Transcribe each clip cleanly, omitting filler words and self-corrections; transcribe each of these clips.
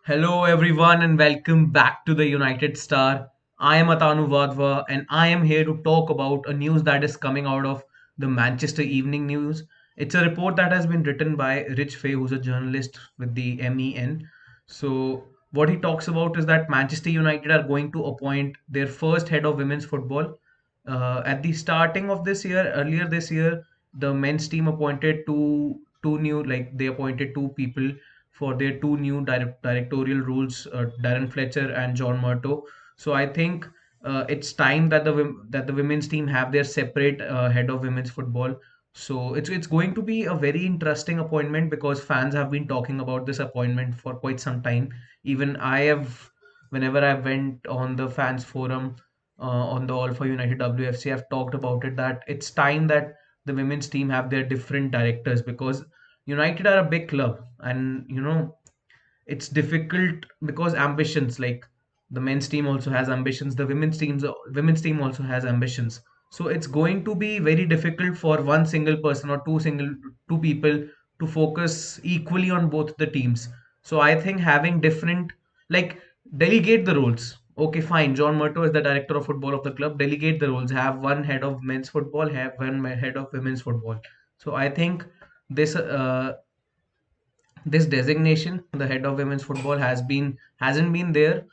Hello, everyone, and welcome back to the United Star. I am Atanu Vadva, and I am here to talk about a news that is coming out of the Manchester Evening News. It's a report that has been written by Rich Fay, who's a journalist with the MEN. So, what he talks about is that Manchester United are going to appoint their first head of women's football. At the starting of this year, earlier this year, the men's team appointed two new, like they appointed two people for their two new directorial roles, Darren Fletcher and John Murto. So I think it's time that the women's team have their separate head of women's football. So it's going to be a very interesting appointment because fans have been talking about this appointment for quite some time. Even I have, whenever I went on the fans forum on the All for United WFC, I've talked about it that it's time that the women's team have their different directors because United are a big club, and it's difficult because ambitions, like the men's team also has ambitions, the women's team also has ambitions. So it's going to be very difficult for one single person or two people to focus equally on both the teams. So I think having different, like, delegate the roles. Okay, fine. John Murto is the director of football of the club. Delegate the roles. Have one head of men's football. Have one head of women's football. So I think this this designation, the head of women's football, hasn't been there,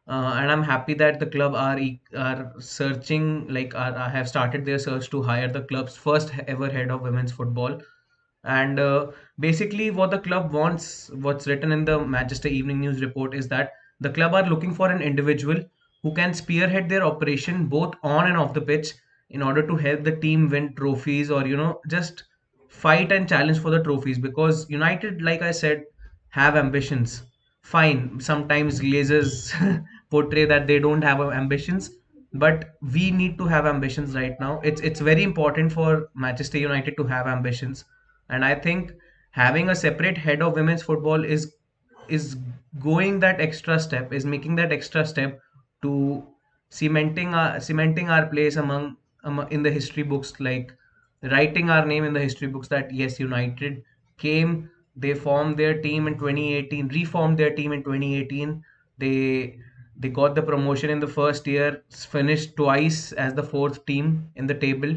and I'm happy that the club are searching, like have started their search to hire the club's first ever head of women's football. And basically, what the club wants, what's written in the Manchester Evening News report, is that the club are looking for an individual who can spearhead their operation both on and off the pitch in order to help the team win trophies, or just fight and challenge for the trophies, because United, like I said, have ambitions. Fine, sometimes Glazers portray that they don't have ambitions, but we need to have ambitions right now. It's very important for Manchester United to have ambitions, and I think having a separate head of women's football is going that extra step, is making that extra step to cementing our place among in the history books, like writing our name in the history books that yes, United came, they formed their team in 2018, reformed their team in 2018. They got the promotion in the first year, finished twice as the fourth team in the table,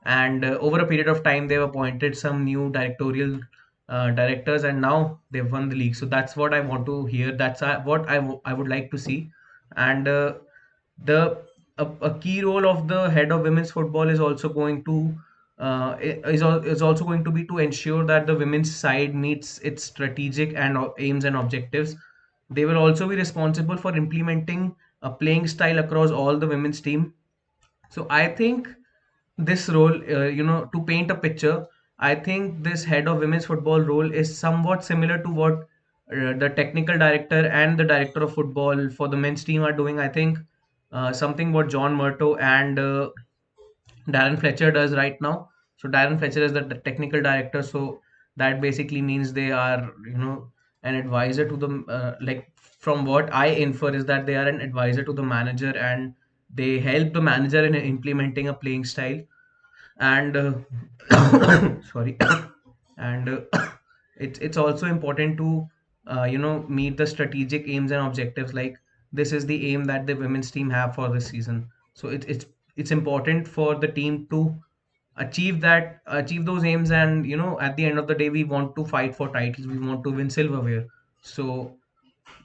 and over a period of time they've appointed some new directorial directors, and now they've won the league. So that's what I want to hear. That's what I would like to see. And the a key role of the head of women's football is also going to is also going to be to ensure that the women's side meets its strategic and aims and objectives. They will also be responsible for implementing a playing style across all the women's team. So I think this role, to paint a picture, I think this head of women's football role is somewhat similar to what the technical director and the director of football for the men's team are doing. I think something what John Murto and Darren Fletcher does right now. So Darren Fletcher is the technical director. So that basically means they are, an advisor to the like, from what I infer is that they are an advisor to the manager, and they help the manager in implementing a playing style. And sorry, and it's also important to meet the strategic aims and objectives. Like, this is the aim that the women's team have for this season. So it's important for the team to achieve those aims, and at the end of the day we want to fight for titles, we want to win silverware. So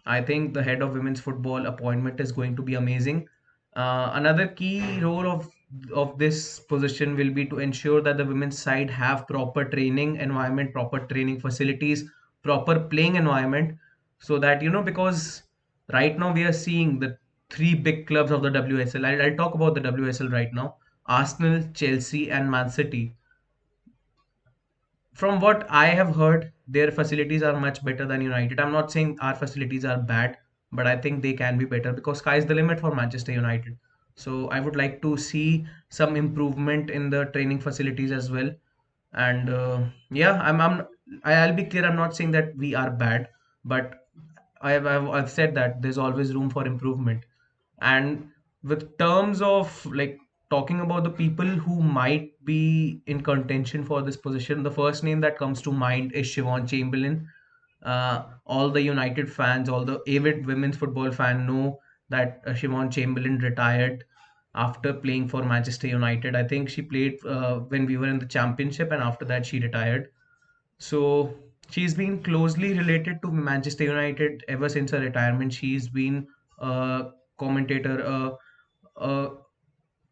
I think the head of women's football appointment is going to be amazing. Another key role of this position will be to ensure that the women's side have proper training environment, proper training facilities, proper playing environment, so that because right now we are seeing the three big clubs of the WSL. I'll talk about the WSL right now: Arsenal, Chelsea, and Man City. From what I have heard, their facilities are much better than United. I'm not saying our facilities are bad, but I think they can be better because sky is the limit for Manchester United. So I would like to see some improvement in the training facilities as well. And yeah, I'll be clear. I'm not saying that we are bad, but I've said that there's always room for improvement. And with terms of, like, talking about the people who might be in contention for this position, the first name that comes to mind is Siobhan Chamberlain. All the United fans, all the avid women's football fan know that Siobhan Chamberlain retired after playing for Manchester United. I think she played when we were in the championship, and after that she retired. So she's been closely related to Manchester United ever since her retirement. She's been a commentator, a,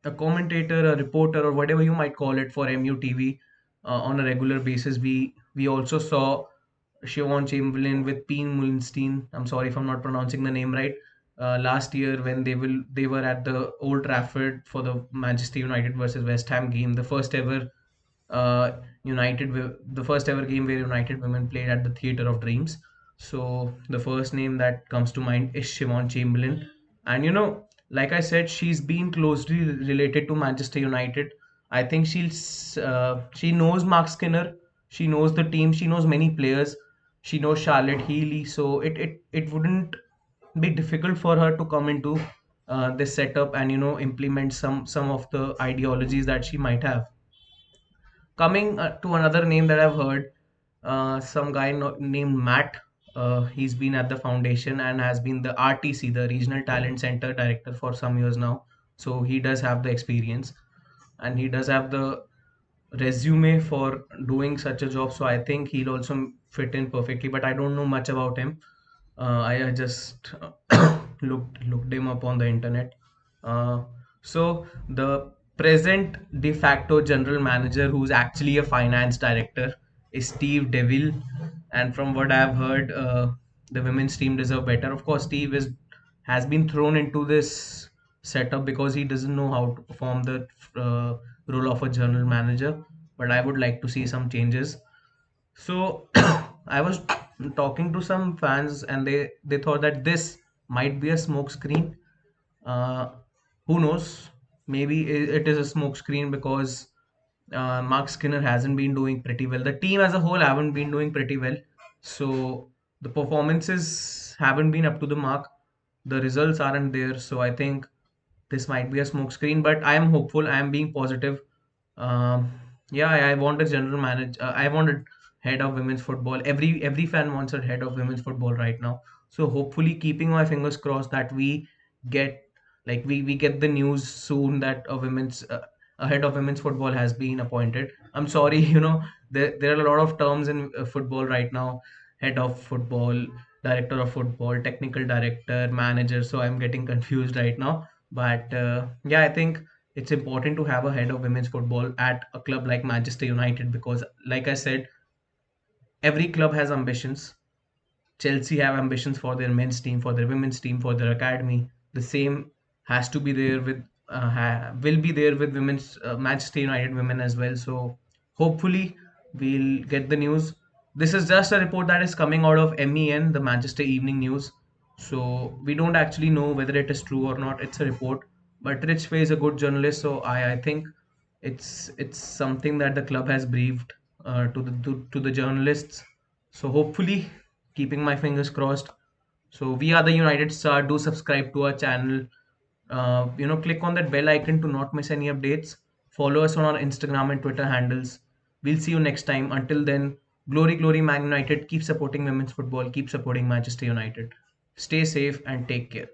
a commentator, a reporter, or whatever you might call it for MUTV on a regular basis. We also saw Siobhan Chamberlain with Peen Mullenstein. I'm sorry if I'm not pronouncing the name right. Last year when they were at the Old Trafford for the Manchester United versus West Ham game, the first ever the first ever game where United women played at the Theatre of Dreams. So the first name that comes to mind is Siobhan Chamberlain, and like I said, she's been closely related to Manchester United. I think she knows Mark Skinner, she knows the team, she knows many players, she knows Charlotte Healy. So it wouldn't be difficult for her to come into this setup and implement some of the ideologies that she might have. Coming to another name that I've heard, some guy named Matt. He's been at the foundation and has been the RTC, the Regional Talent Center director, for some years now. So he does have the experience and he does have the resume for doing such a job. So I think he'll also fit in perfectly. But I don't know much about him. I just looked him up on the internet. Uh, so the present de facto general manager, who's actually a finance director, is Steve Deville. And from what I've heard, the women's team deserve better. Of course, Steve is has been thrown into this setup because he doesn't know how to perform the uh, role of a general manager. But I would like to see some changes. So I was talking to some fans, and they thought that this might be a smoke screen. Uh, who knows? Maybe it is a smoke screen because Mark Skinner hasn't been doing pretty well. The team as a whole haven't been doing pretty well. So the performances haven't been up to the mark. The results aren't there. So I think this might be a smoke screen, but I am hopeful. I am being positive. Um, yeah, I want a general manager. I want a head of women's football. Every fan wants a head of women's football right now. So hopefully, keeping my fingers crossed that get we get the news soon that a head of women's football has been appointed. I'm sorry, there are a lot of terms in football right now: head of football, director of football, technical director, manager. So I'm getting confused right now. But yeah, I think it's important to have a head of women's football at a club like Manchester United because, like I said, every club has ambitions. Chelsea have ambitions for their men's team, for their women's team, for their academy. The same has to be there with will be there with women's Manchester United women as well. So hopefully we'll get the news. This is just a report that is coming out of MEN, the Manchester Evening News. So we don't actually know whether it is true or not. It's a report, but Rich Fay is a good journalist, so I think it's something that the club has briefed to the journalists. So hopefully, keeping my fingers crossed. So we are the United Star. Do subscribe to our channel. Click on that bell icon to not miss any updates. Follow us on our Instagram and Twitter handles. We'll see you next time. Until then, glory, glory, Man United. Keep supporting women's football. Keep supporting Manchester United. Stay safe and take care.